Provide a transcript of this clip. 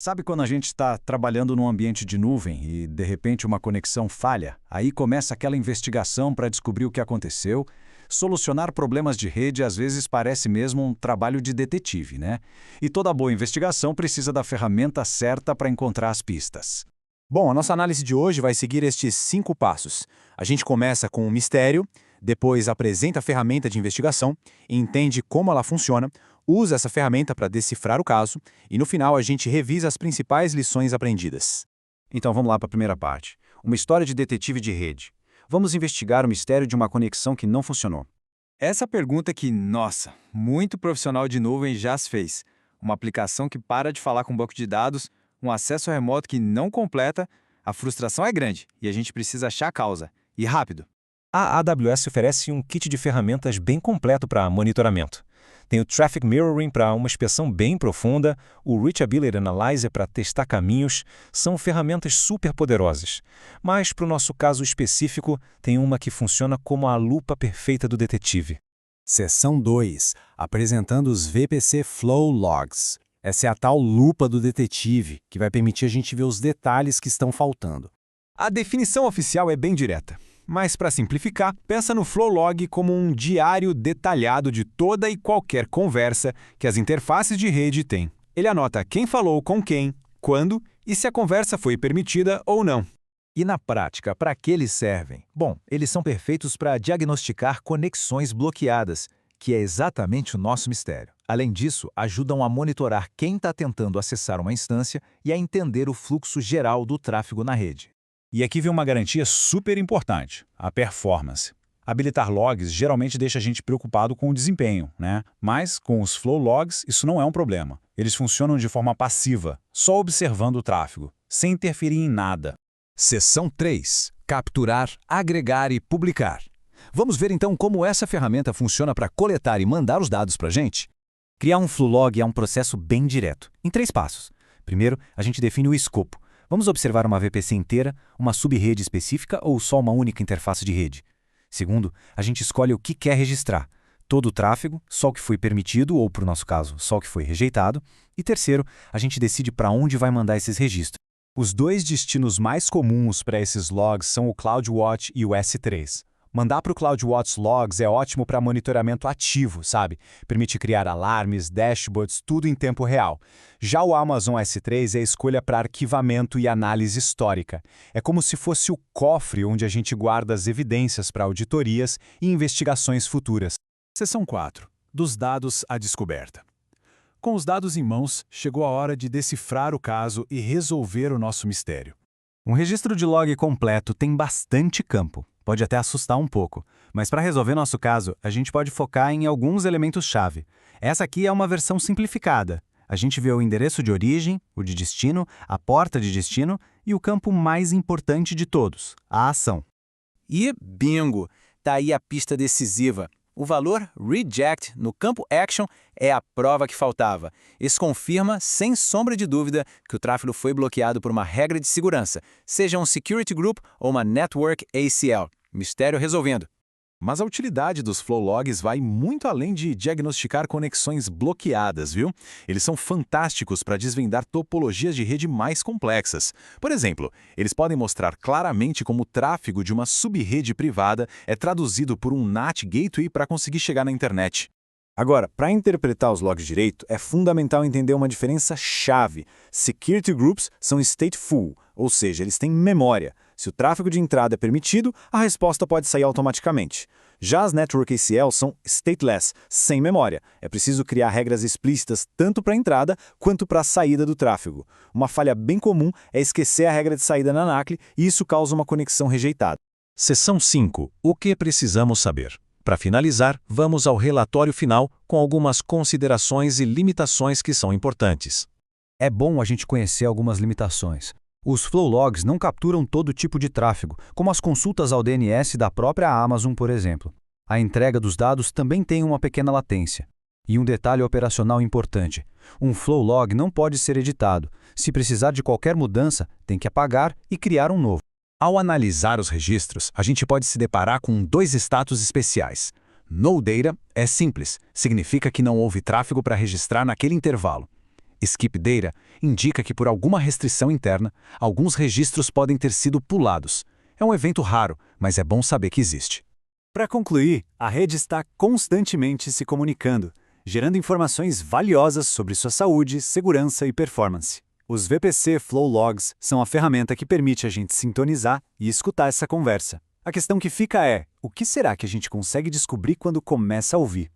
Sabe quando a gente está trabalhando num ambiente de nuvem e, de repente, uma conexão falha? Aí começa aquela investigação para descobrir o que aconteceu. Solucionar problemas de rede às vezes parece mesmo um trabalho de detetive, né? E toda boa investigação precisa da ferramenta certa para encontrar as pistas. Bom, a nossa análise de hoje vai seguir estes 5 passos. A gente começa com o mistério, depois apresenta a ferramenta de investigação, entende como ela funciona, usa essa ferramenta para decifrar o caso e, no final, a gente revisa as principais lições aprendidas. Então vamos lá para a primeira parte. Uma história de detetive de rede. Vamos investigar o mistério de uma conexão que não funcionou. Essa pergunta que, nossa, muito profissional de nuvem já se fez. Uma aplicação que para de falar com um banco de dados, um acesso remoto que não completa, a frustração é grande e a gente precisa achar a causa. E rápido. A AWS oferece um kit de ferramentas bem completo para monitoramento. Tem o Traffic Mirroring para uma inspeção bem profunda, o Reachability Analyzer para testar caminhos, são ferramentas super poderosas. Mas, para o nosso caso específico, tem uma que funciona como a lupa perfeita do detetive. Seção 2. Apresentando os VPC Flow Logs. Essa é a tal lupa do detetive, que vai permitir a gente ver os detalhes que estão faltando. A definição oficial é bem direta. Mas, para simplificar, pensa no Flow Log como um diário detalhado de toda e qualquer conversa que as interfaces de rede têm. Ele anota quem falou com quem, quando e se a conversa foi permitida ou não. E na prática, para que eles servem? Bom, eles são perfeitos para diagnosticar conexões bloqueadas, que é exatamente o nosso mistério. Além disso, ajudam a monitorar quem está tentando acessar uma instância e a entender o fluxo geral do tráfego na rede. E aqui vem uma garantia super importante, a performance. Habilitar logs geralmente deixa a gente preocupado com o desempenho, né? Mas com os flow logs isso não é um problema. Eles funcionam de forma passiva, só observando o tráfego, sem interferir em nada. Seção 3. Capturar, agregar e publicar. Vamos ver então como essa ferramenta funciona para coletar e mandar os dados para a gente? Criar um flow log é um processo bem direto, em 3 passos. Primeiro, a gente define o escopo. Vamos observar uma VPC inteira, uma sub-rede específica ou só uma única interface de rede? Segundo, a gente escolhe o que quer registrar. Todo o tráfego, só o que foi permitido ou, por nosso caso, só o que foi rejeitado. E terceiro, a gente decide para onde vai mandar esses registros. Os 2 destinos mais comuns para esses logs são o CloudWatch e o S3. Mandar para o CloudWatch Logs é ótimo para monitoramento ativo, sabe? Permite criar alarmes, dashboards, tudo em tempo real. Já o Amazon S3 é a escolha para arquivamento e análise histórica. É como se fosse o cofre onde a gente guarda as evidências para auditorias e investigações futuras. Seção 4. Dos dados à descoberta. Com os dados em mãos, chegou a hora de decifrar o caso e resolver o nosso mistério. Um registro de log completo tem bastante campo. Pode até assustar um pouco, mas para resolver nosso caso, a gente pode focar em alguns elementos-chave. Essa aqui é uma versão simplificada. A gente vê o endereço de origem, o de destino, a porta de destino e o campo mais importante de todos, a ação. E bingo! Tá aí a pista decisiva. O valor reject no campo action é a prova que faltava. Isso confirma, sem sombra de dúvida, que o tráfego foi bloqueado por uma regra de segurança, seja um security group ou uma network ACL. Mistério resolvendo. Mas a utilidade dos flow logs vai muito além de diagnosticar conexões bloqueadas, viu? Eles são fantásticos para desvendar topologias de rede mais complexas. Por exemplo, eles podem mostrar claramente como o tráfego de uma sub-rede privada é traduzido por um NAT gateway para conseguir chegar na internet. Agora, para interpretar os logs direito, é fundamental entender uma diferença chave. Security groups são stateful, ou seja, eles têm memória. Se o tráfego de entrada é permitido, a resposta pode sair automaticamente. Já as Network ACL são stateless, sem memória. É preciso criar regras explícitas tanto para a entrada quanto para a saída do tráfego. Uma falha bem comum é esquecer a regra de saída na NACL e isso causa uma conexão rejeitada. Seção 5. O que precisamos saber? Para finalizar, vamos ao relatório final com algumas considerações e limitações que são importantes. É bom a gente conhecer algumas limitações. Os flow logs não capturam todo tipo de tráfego, como as consultas ao DNS da própria Amazon, por exemplo. A entrega dos dados também tem uma pequena latência. E um detalhe operacional importante: um flow log não pode ser editado. Se precisar de qualquer mudança, tem que apagar e criar um novo. Ao analisar os registros, a gente pode se deparar com 2 status especiais. No data é simples, significa que não houve tráfego para registrar naquele intervalo. Skip Data indica que por alguma restrição interna, alguns registros podem ter sido pulados. É um evento raro, mas é bom saber que existe. Para concluir, a rede está constantemente se comunicando, gerando informações valiosas sobre sua saúde, segurança e performance. Os VPC Flow Logs são a ferramenta que permite a gente sintonizar e escutar essa conversa. A questão que fica é, o que será que a gente consegue descobrir quando começa a ouvir?